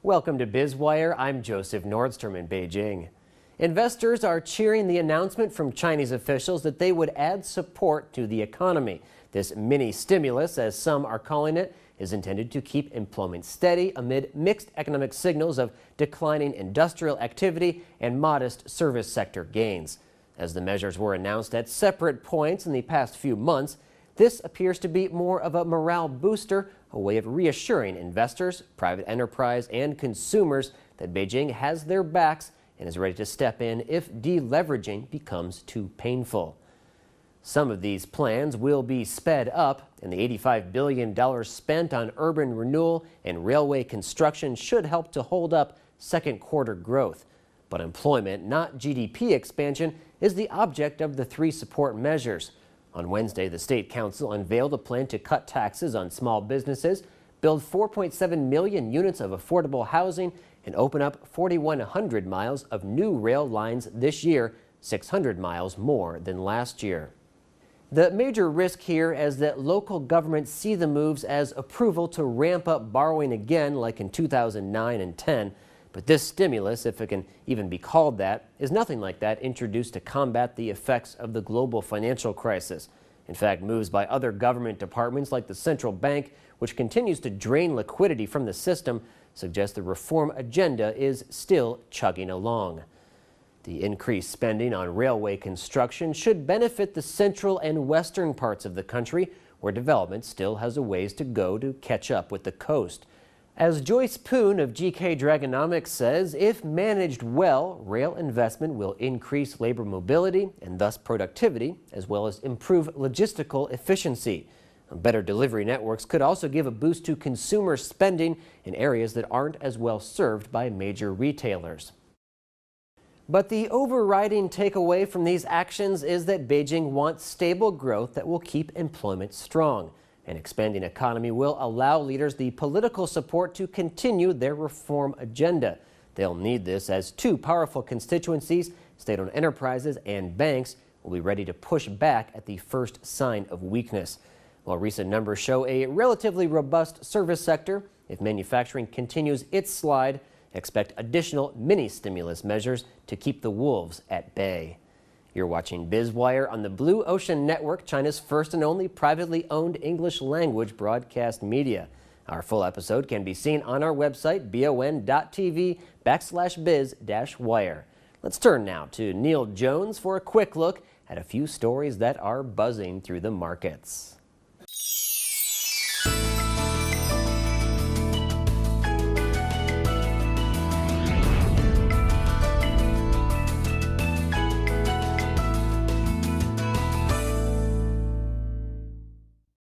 Welcome to Biz Wire. I'm Joseph Nordstrom in Beijing. Investors are cheering the announcement from Chinese officials that they would add support to the economy. This mini stimulus, as some are calling it, is intended to keep employment steady amid mixed economic signals of declining industrial activity and modest service sector gains. As the measures were announced at separate points in the past few months, this appears to be more of a morale booster, a way of reassuring investors, private enterprise, and consumers that Beijing has their backs and is ready to step in if deleveraging becomes too painful. Some of these plans will be sped up, and the $85 billion spent on urban renewal and railway construction should help to hold up second quarter growth. But employment, not GDP expansion, is the object of the three support measures. On Wednesday, the State Council unveiled a plan to cut taxes on small businesses, build 4.7 million units of affordable housing, and open up 4,100 miles of new rail lines this year, 600 miles more than last year. The major risk here is that local governments see the moves as approval to ramp up borrowing again like in 2009 and 10. But this stimulus, if it can even be called that, is nothing like that introduced to combat the effects of the global financial crisis. In fact, moves by other government departments like the central bank, which continues to drain liquidity from the system, suggest the reform agenda is still chugging along. The increased spending on railway construction should benefit the central and western parts of the country, where development still has a ways to go to catch up with the coast. As Joyce Poon of GK Dragonomics says, if managed well, rail investment will increase labor mobility and thus productivity, as well as improve logistical efficiency. Better delivery networks could also give a boost to consumer spending in areas that aren't as well served by major retailers. But the overriding takeaway from these actions is that Beijing wants stable growth that will keep employment strong. An expanding economy will allow leaders the political support to continue their reform agenda. They'll need this as two powerful constituencies, state-owned enterprises and banks, will be ready to push back at the first sign of weakness. While recent numbers show a relatively robust service sector, if manufacturing continues its slide, expect additional mini-stimulus measures to keep the wolves at bay. You're watching Biz Wire on the Blue Ocean Network, China's first and only privately owned English language broadcast media. Our full episode can be seen on our website, BONTV/biz-wire. Let's turn now to Neil Jones for a quick look at a few stories that are buzzing through the markets.